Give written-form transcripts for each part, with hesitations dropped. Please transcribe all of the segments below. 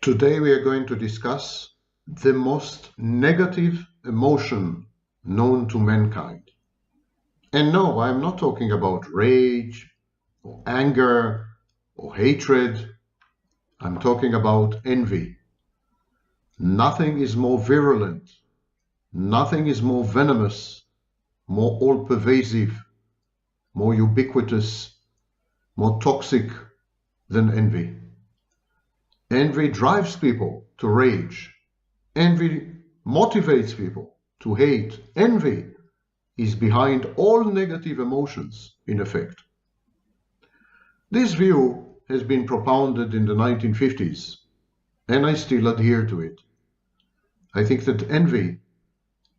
Today we are going to discuss the most negative emotion known to mankind. And no, I'm not talking about rage or anger or hatred. I'm talking about envy. Nothing is more virulent, nothing is more venomous, more all-pervasive, more ubiquitous, more toxic than envy. Envy drives people to rage. Envy motivates people to hate. Envy is behind all negative emotions, in effect. This view has been propounded in the 1950s, and I still adhere to it. I think that envy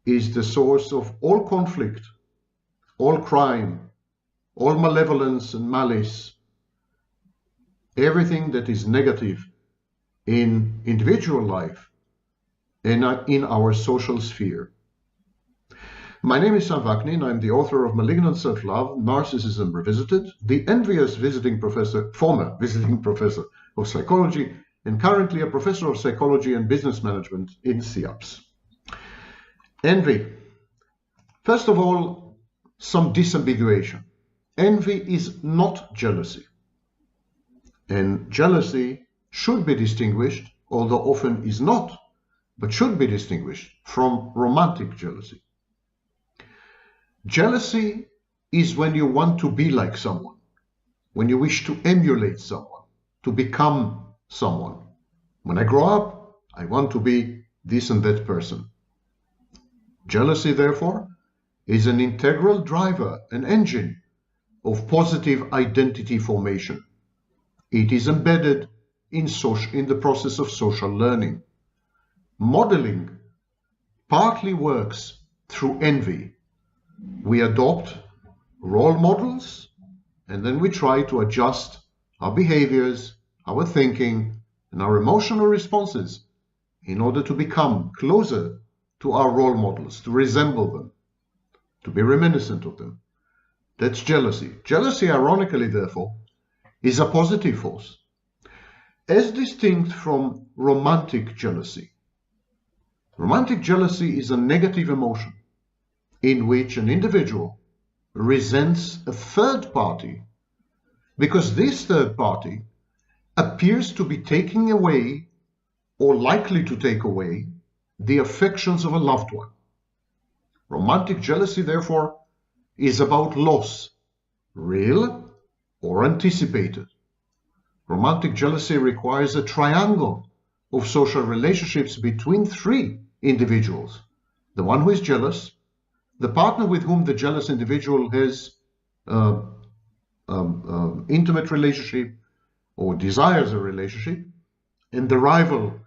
is the source of all conflict, all crime, all malevolence and malice, everything that is negative in individual life and in our social sphere. My name is VAKNIN. I'm the author of Malignant Self-Love, Narcissism Revisited, the envious former visiting professor of psychology, and currently a professor of psychology and business management in SIAPS. Envy. First of all, some disambiguation. Envy is not jealousy. And jealousy should be distinguished, although often is not, but should be distinguished from romantic jealousy. Jealousy is when you want to be like someone, when you wish to emulate someone, to become someone. When I grow up, I want to be this and that person. Jealousy, therefore, is an integral driver, an engine of positive identity formation. It is embedded in the process of social learning. Modeling partly works through envy. We adopt role models, and then we try to adjust our behaviors, our thinking, and our emotional responses in order to become closer to our role models, to resemble them, to be reminiscent of them. That's jealousy. Jealousy, ironically, therefore, is a positive force, as distinct from romantic jealousy. Romantic jealousy is a negative emotion in which an individual resents a third party because this third party appears to be taking away or likely to take away the affections of a loved one. Romantic jealousy, therefore, is about loss, real or anticipated. Romantic jealousy requires a triangle of social relationships between three individuals: the one who is jealous, the partner with whom the jealous individual has intimate relationship or desires a relationship, and the rival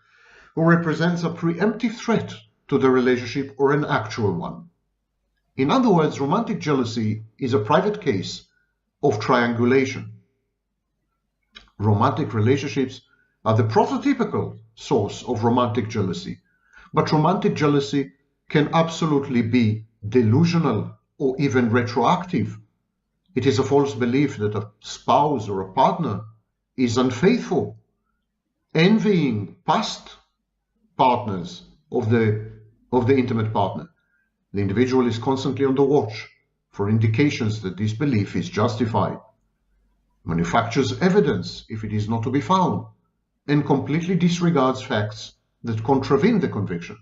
who represents a preemptive threat to the relationship or an actual one. In other words, romantic jealousy is a private case of triangulation. Romantic relationships are the prototypical source of romantic jealousy, but romantic jealousy can absolutely be delusional or even retroactive. It is a false belief that a spouse or a partner is unfaithful, envying past partners of the intimate partner. The individual is constantly on the watch for indications that this belief is justified, manufactures evidence if it is not to be found, and completely disregards facts that contravene the conviction.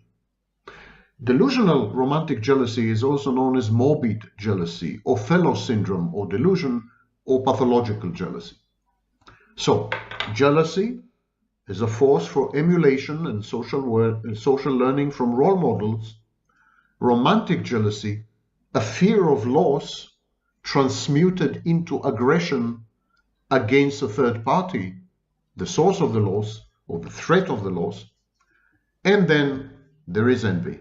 Delusional romantic jealousy is also known as morbid jealousy, Othello syndrome or delusion, or pathological jealousy. So, jealousy is a force for emulation and social learning from role models. Romantic jealousy, a fear of loss transmuted into aggression against a third party, the source of the loss or the threat of the loss. And then there is envy.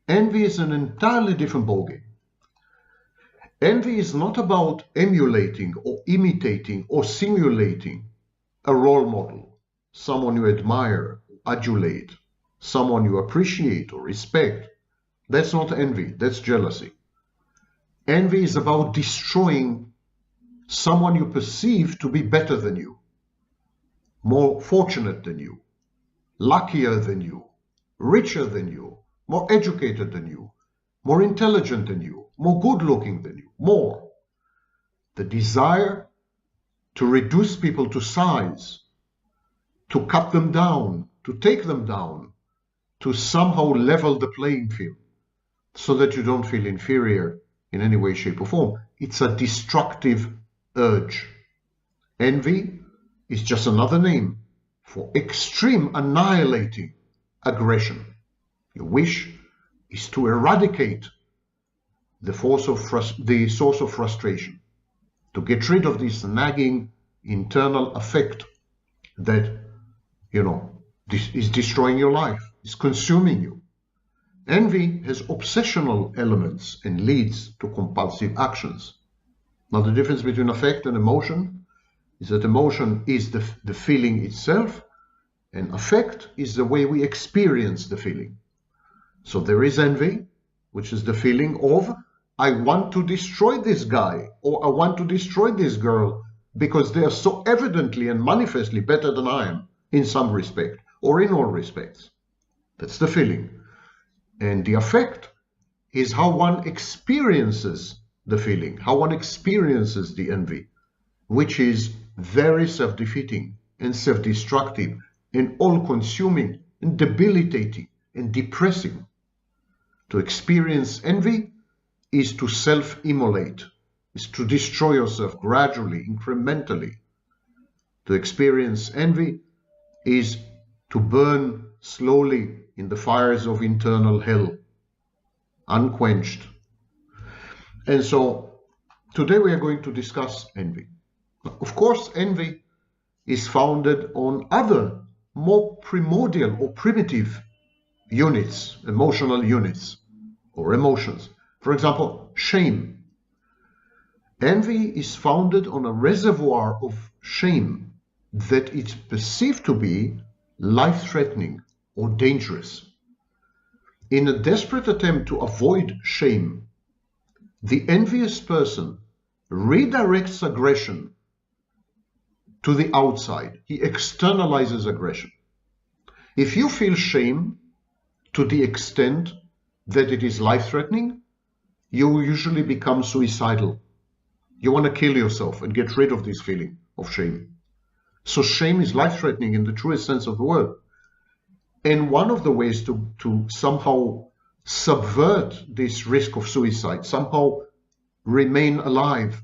Envy is an entirely different ballgame. Envy is not about emulating or imitating or simulating a role model, someone you admire, adulate, someone you appreciate or respect. That's not envy, that's jealousy. Envy is about destroying someone you perceive to be better than you, more fortunate than you, luckier than you, richer than you, more educated than you, more intelligent than you, more good-looking than you, more. The desire to reduce people to size, to cut them down, to take them down, to somehow level the playing field so that you don't feel inferior in any way, shape, or form. It's a destructive urge. Envy is just another name for extreme, annihilating aggression. Your wish is to eradicate the source of frustration, to get rid of this nagging internal effect that, this is destroying your life, is consuming you. Envy has obsessional elements and leads to compulsive actions. Now, the difference between affect and emotion is that emotion is the feeling itself, and affect is the way we experience the feeling. So there is envy, which is the feeling of, I want to destroy this guy, or I want to destroy this girl because they are so evidently and manifestly better than I am in some respect, or in all respects. That's the feeling. And the affect is how one experiences the feeling, how one experiences the envy, which is very self-defeating and self-destructive and all-consuming and debilitating and depressing. To experience envy is to self-immolate, is to destroy yourself gradually, incrementally. To experience envy is to burn slowly in the fires of internal hell, unquenched. And so today we are going to discuss envy. Of course, envy is founded on other more primordial or primitive units, emotional units or emotions. For example, shame. Envy is founded on a reservoir of shame that is perceived to be life-threatening or dangerous. In a desperate attempt to avoid shame, the envious person redirects aggression to the outside. He externalizes aggression. If you feel shame to the extent that it is life-threatening, you usually become suicidal. You want to kill yourself and get rid of this feeling of shame. So shame is life-threatening in the truest sense of the word. And one of the ways to somehow subvert this risk of suicide, somehow remain alive,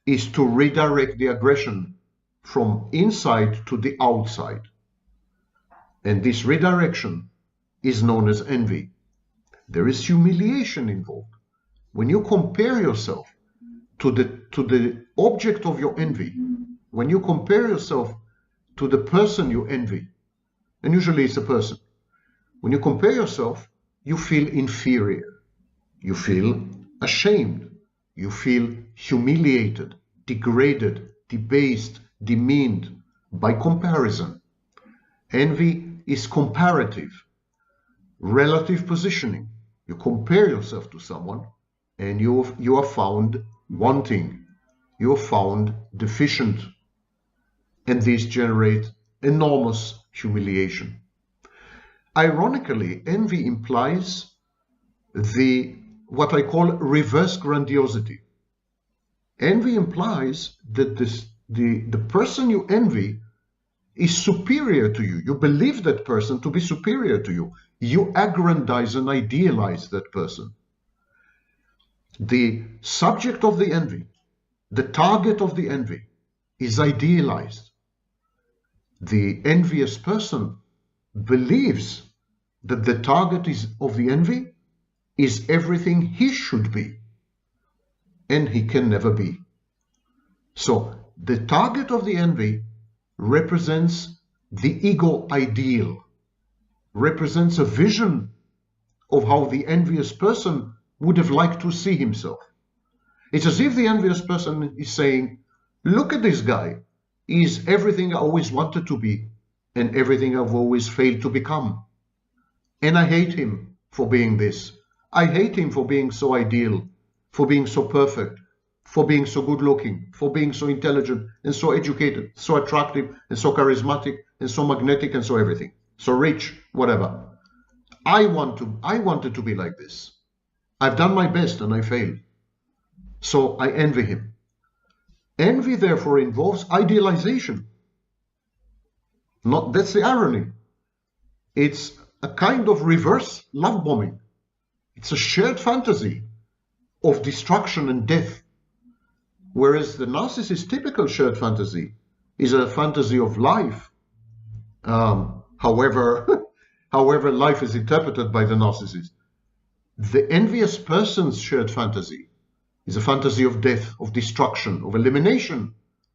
is to redirect the aggression from inside to the outside. And this redirection is known as envy. There is humiliation involved. When you compare yourself to the object of your envy, when you compare yourself to the person you envy, and usually it's a person, when you compare yourself, you feel inferior, you feel ashamed, you feel humiliated, degraded, debased, demeaned by comparison. Envy is comparative, relative positioning. You compare yourself to someone and you are found wanting, you are found deficient, and these generate enormous humiliation. Ironically, envy implies what I call reverse grandiosity. Envy implies that the person you envy is superior to you. You believe that person to be superior to you. You aggrandize and idealize that person. The subject of the envy, the target of the envy, is idealized. The envious person believes that the target of the envy is everything he should be, and he can never be. So the target of the envy represents the ego ideal, represents a vision of how the envious person would have liked to see himself. It's as if the envious person is saying, look at this guy. He's everything I always wanted to be and everything I've always failed to become. And I hate him for being this. I hate him for being so ideal, for being so perfect, for being so good looking, for being so intelligent and so educated, so attractive and so charismatic and so magnetic and so everything. so rich, whatever. I wanted to be like this. I've done my best and I failed. So I envy him. Envy, therefore, involves idealization. That's the irony. It's a kind of reverse love bombing. It's a shared fantasy of destruction and death. Whereas the narcissist's typical shared fantasy is a fantasy of life. However, however life is interpreted by the narcissist. The envious person's shared fantasy is a fantasy of death, of destruction, of elimination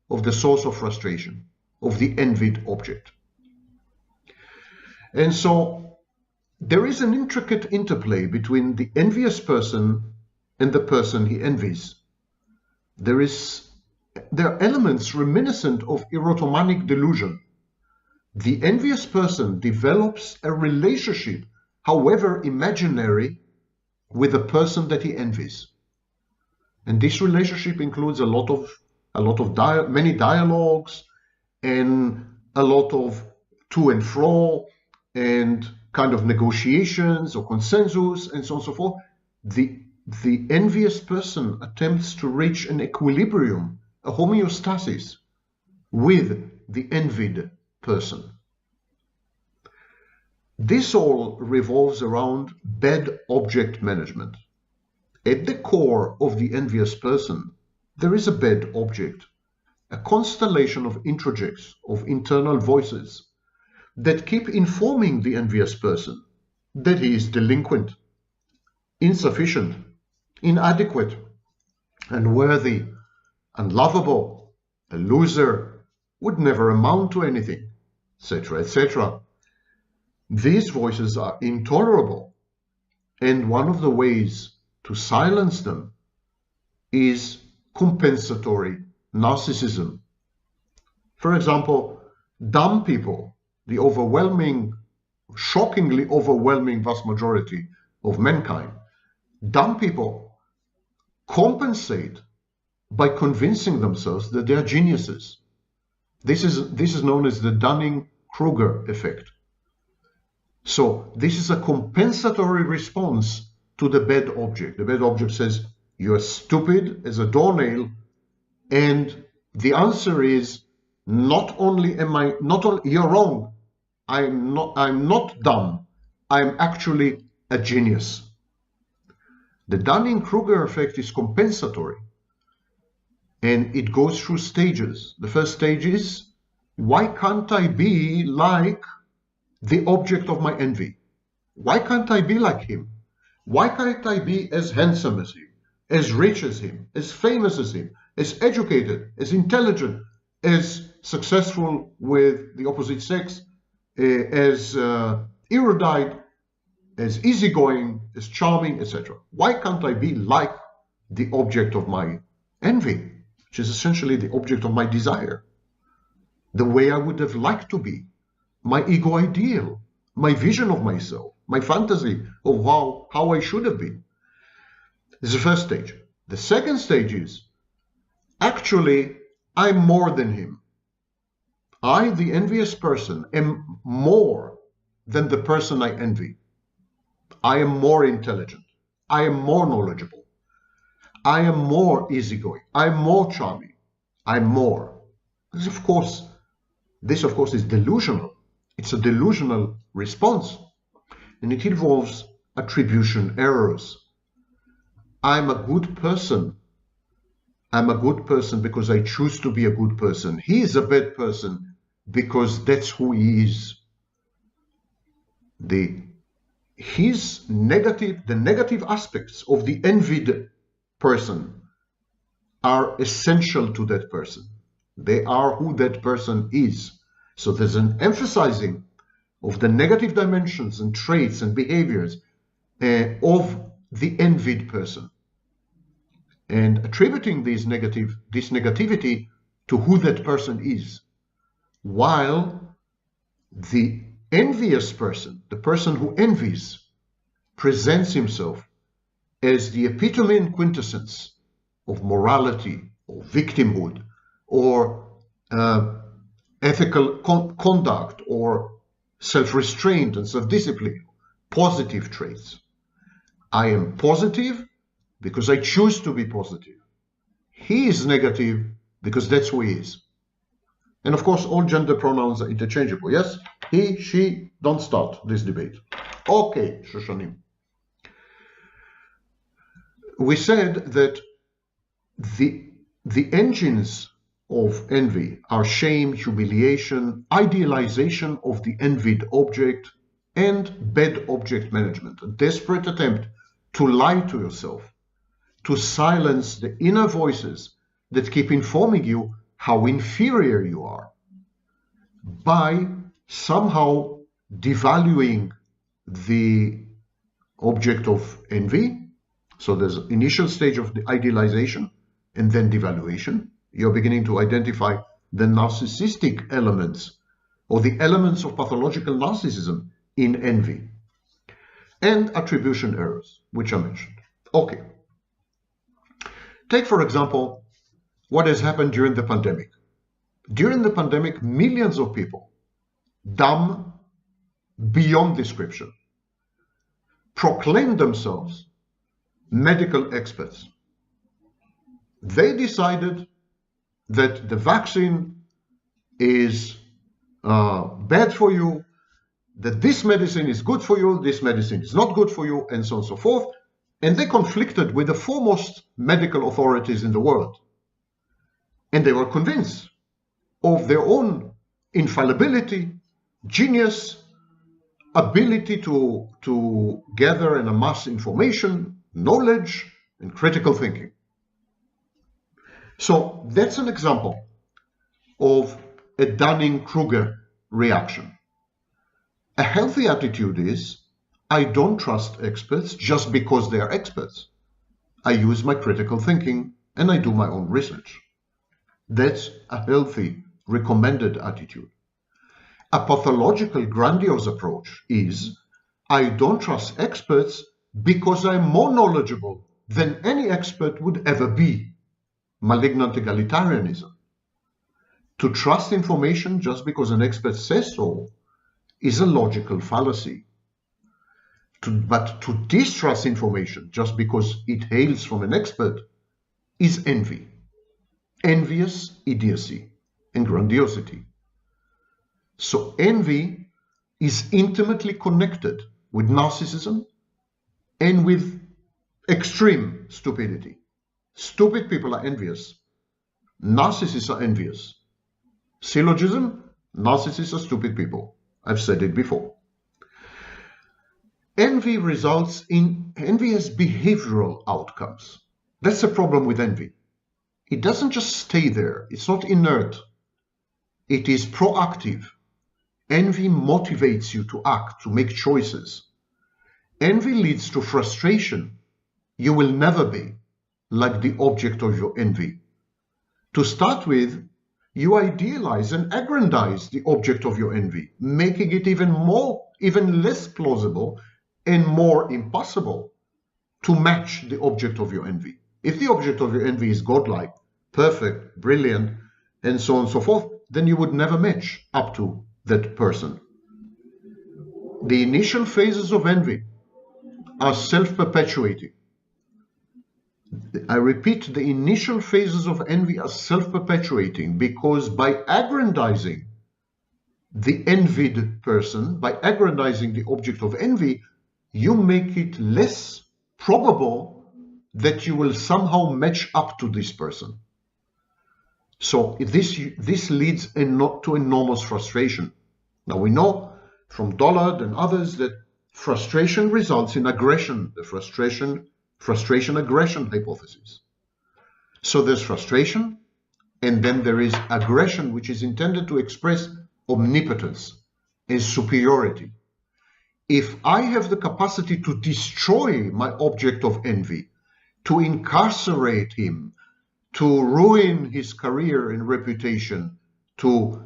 of the source of frustration, of the envied object. And so there is an intricate interplay between the envious person and the person he envies. There are elements reminiscent of erotomanic delusion. The envious person develops a relationship, however imaginary, with the person that he envies. And this relationship includes many dialogues and a lot of to and fro and kind of negotiations or consensus and so on and so forth. The envious person attempts to reach an equilibrium, a homeostasis with the envied person. This all revolves around bad object management. At the core of the envious person, there is a bad object, a constellation of introjects, of internal voices that keep informing the envious person that he is delinquent, insufficient, inadequate, unworthy, unlovable, a loser, would never amount to anything, etc., etc. These voices are intolerable, and one of the ways to silence them is compensatory narcissism. For example, dumb people, the shockingly overwhelming vast majority of mankind, dumb people compensate by convincing themselves that they are geniuses. This is known as the Dunning-Kruger effect. So this is a compensatory response to the bad object. The bad object says, you're stupid as a doornail, and the answer is, you're wrong, I'm not dumb, I'm actually a genius. The Dunning-Kruger effect is compensatory, and it goes through stages. The first stage is, why can't I be like the object of my envy? Why can't I be like him? Why can't I be as handsome as him, as rich as him, as famous as him, as educated, as intelligent, as successful with the opposite sex, as erudite, as easygoing, as charming, etc.? Why can't I be like the object of my envy, which is essentially the object of my desire, the way I would have liked to be, my ego ideal, my vision of myself, my fantasy of how I should have been? This is the first stage. The second stage is, actually, I'm more than him. I, the envious person, am more than the person I envy. I am more intelligent. I am more knowledgeable. I am more easygoing. I am more charming. I'm more. This, of course, is delusional. It's a delusional response, and it involves attribution errors. I'm a good person. I'm a good person because I choose to be a good person. He is a bad person because that's who he is. The negative aspects of the envied person are essential to that person. They are who that person is. So there's an emphasizing of the negative dimensions and traits and behaviors of the envied person, and attributing this negativity to who that person is, while the envious person, the person who envies, presents himself as the epitome and quintessence of morality or victimhood or ethical conduct or self-restraint and self-discipline, positive traits. I am positive because I choose to be positive. He is negative because that's who he is. And of course, all gender pronouns are interchangeable. Yes, he, she, don't start this debate. Okay, Shoshanim. We said that the engines of envy are shame, humiliation, idealization of the envied object, and bad object management, a desperate attempt to lie to yourself, to silence the inner voices that keep informing you how inferior you are, by somehow devaluing the object of envy. So there's an initial stage of the idealization and then devaluation. You're beginning to identify the narcissistic elements or the elements of pathological narcissism in envy, and attribution errors, which I mentioned. Okay. Take, for example, what has happened during the pandemic. During the pandemic, millions of people, dumb beyond description, proclaimed themselves medical experts. They decided that the vaccine is bad for you, that this medicine is good for you, this medicine is not good for you, and so on and so forth. And they conflicted with the foremost medical authorities in the world. And they were convinced of their own infallibility, genius, ability to gather and amass information, knowledge, and critical thinking. So that's an example of a Dunning-Kruger reaction. A healthy attitude is, I don't trust experts just because they are experts. I use my critical thinking and I do my own research. That's a healthy, recommended attitude. A pathological, grandiose approach is, I don't trust experts because I'm more knowledgeable than any expert would ever be. Malignant egalitarianism. To trust information just because an expert says so is a logical fallacy. But to distrust information just because it hails from an expert is envy, envious idiocy and grandiosity. So envy is intimately connected with narcissism and with extreme stupidity. Stupid people are envious. Narcissists are envious. Syllogism, narcissists are stupid people. I've said it before. Envy has behavioral outcomes. That's the problem with envy. It doesn't just stay there. It's not inert. It is proactive. Envy motivates you to act, to make choices. Envy leads to frustration. You will never be like the object of your envy. To start with, you idealize and aggrandize the object of your envy, making it even less plausible and more impossible to match the object of your envy. If the object of your envy is godlike, perfect, brilliant, and so on and so forth, then you would never match up to that person. The initial phases of envy are self-perpetuating. I repeat, the initial phases of envy are self-perpetuating because by aggrandizing the envied person, by aggrandizing the object of envy, you make it less probable that you will somehow match up to this person. So this leads to enormous frustration. Now we know from Dollard and others that frustration results in aggression, the frustration-aggression hypothesis. So there's frustration, and then there is aggression, which is intended to express omnipotence and superiority. If I have the capacity to destroy my object of envy, to incarcerate him, to ruin his career and reputation, to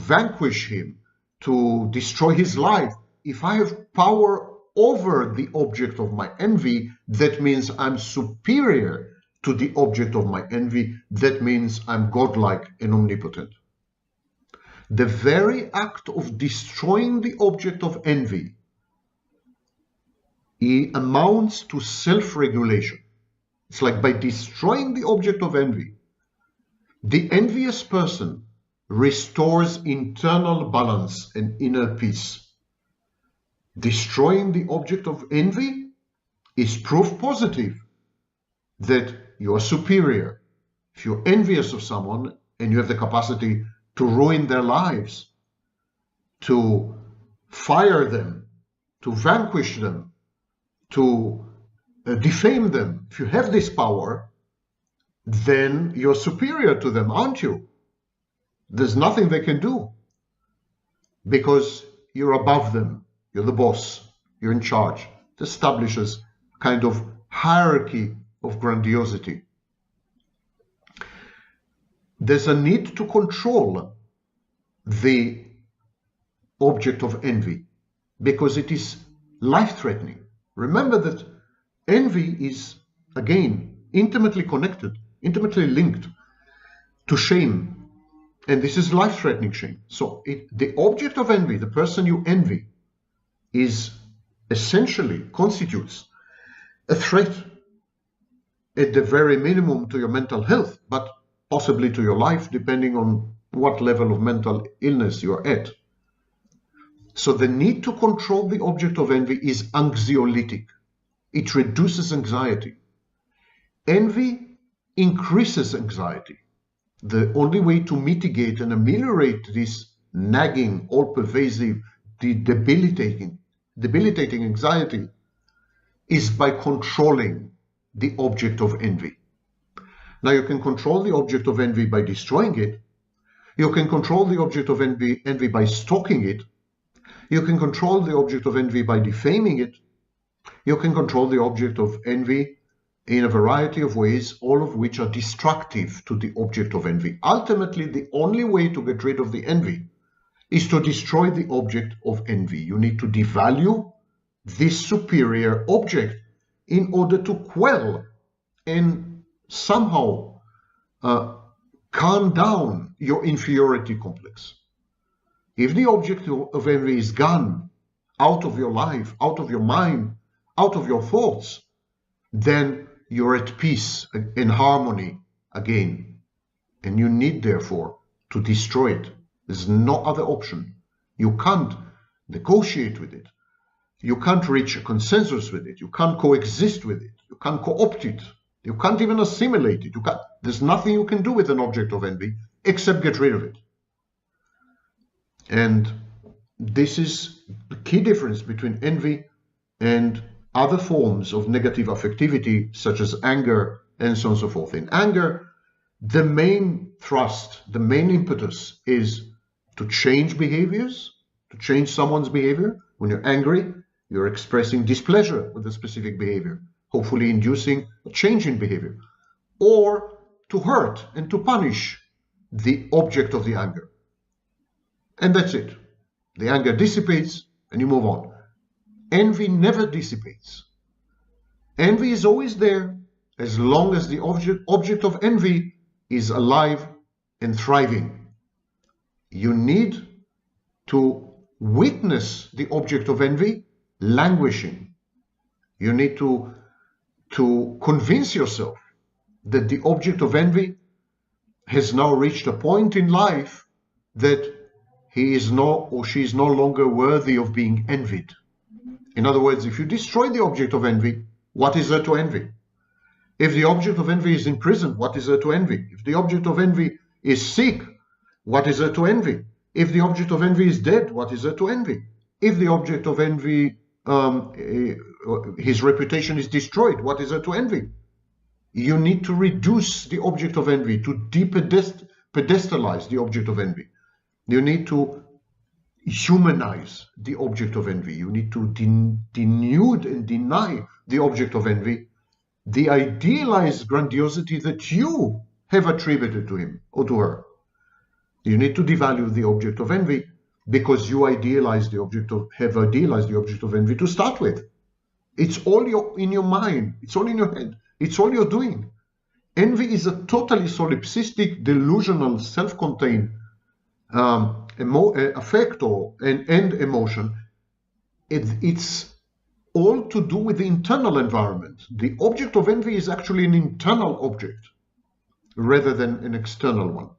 vanquish him, to destroy his life, if I have power over the object of my envy, that means I'm superior to the object of my envy. That means I'm godlike and omnipotent. The very act of destroying the object of envy, it amounts to self-regulation. It's like by destroying the object of envy, the envious person restores internal balance and inner peace. Destroying the object of envy is proof positive that you are superior. If you're envious of someone and you have the capacity to ruin their lives, to fire them, to vanquish them, to defame them, if you have this power, then you're superior to them, aren't you? There's nothing they can do because you're above them. You're the boss. You're in charge. It establishes kind of hierarchy of grandiosity. There's a need to control the object of envy because it is life-threatening. Remember that envy is, again, intimately connected, intimately linked to shame. And this is life-threatening shame. So the object of envy, the person you envy, is essentially constitutes a threat at the very minimum to your mental health, but possibly to your life, depending on what level of mental illness you're at. So the need to control the object of envy is anxiolytic. It reduces anxiety. Envy increases anxiety. The only way to mitigate and ameliorate this nagging, all-pervasive, debilitating anxiety is by controlling the object of envy. Now, you can control the object of envy by destroying it. You can control the object of envy by stalking it. You can control the object of envy by defaming it. You can control the object of envy in a variety of ways, all of which are destructive to the object of envy. Ultimately, the only way to get rid of the envy is to destroy the object of envy. You need to devalue this superior object in order to quell and somehow calm down your inferiority complex. If the object of envy is gone out of your life, out of your mind, out of your thoughts, then you're at peace, in harmony again. And you need, therefore, to destroy it. There's no other option. You can't negotiate with it. You can't reach a consensus with it. You can't coexist with it. You can't co-opt it. You can't even assimilate it. There's nothing you can do with an object of envy except get rid of it. And this is the key difference between envy and other forms of negative affectivity, such as anger and so on and so forth. In anger, the main thrust, the main impetus is to change behaviors, to change someone's behavior. When you're angry, you're expressing displeasure with a specific behavior, hopefully inducing a change in behavior, or to hurt and to punish the object of the anger. And that's it. The anger dissipates and you move on. Envy never dissipates. Envy is always there as long as the object of envy is alive and thriving. You need to witness the object of envy languishing. You need to convince yourself that the object of envy has now reached a point in life that he is no or she is no longer worthy of being envied. In other words, if you destroy the object of envy, what is there to envy? If the object of envy is in prison, what is there to envy? If the object of envy is sick, what is there to envy? If the object of envy is dead, what is there to envy? If the object of envy, his reputation is destroyed, what is there to envy? You need to reduce the object of envy, to pedestalize the object of envy. You need to humanize the object of envy. You need to denude and deny the object of envy the idealized grandiosity that you have attributed to him or to her. You need to devalue the object of envy because you have idealized the object of envy to start with. It's all in your mind. It's all in your head. It's all you're doing. Envy is a totally solipsistic, delusional, self-contained affect and emotion, it's all to do with the internal environment. The object of envy is actually an internal object rather than an external one.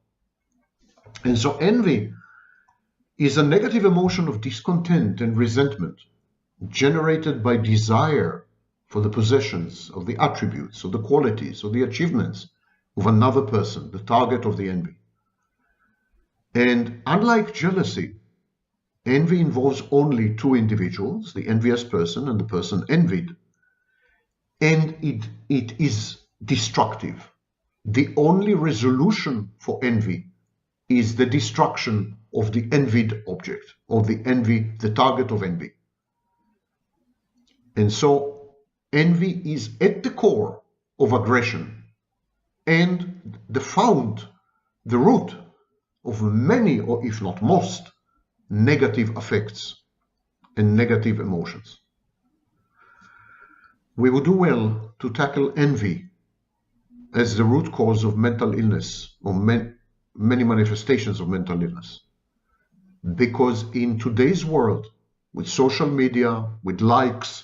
And so envy is a negative emotion of discontent and resentment generated by desire for the possessions, of the attributes, of the qualities, of the achievements of another person, the target of the envy. And unlike jealousy, envy involves only two individuals, the envious person and the person envied, and it is destructive. The only resolution for envy is the destruction of the envied object, or the target of envy. And so envy is at the core of aggression and the root of many, or if not most, negative affects and negative emotions. We would do well to tackle envy as the root cause of mental illness, or many manifestations of mental illness. Because in today's world, with social media, with likes,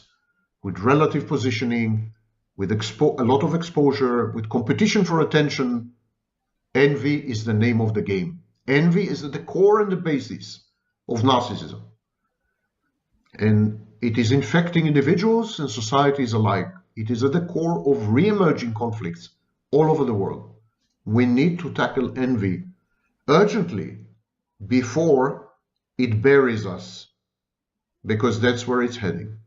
with relative positioning, with a lot of exposure, with competition for attention, envy is the name of the game. Envy is at the core and the basis of narcissism. And it is infecting individuals and societies alike. It is at the core of re-emerging conflicts all over the world. We need to tackle envy urgently before it buries us, because that's where it's heading.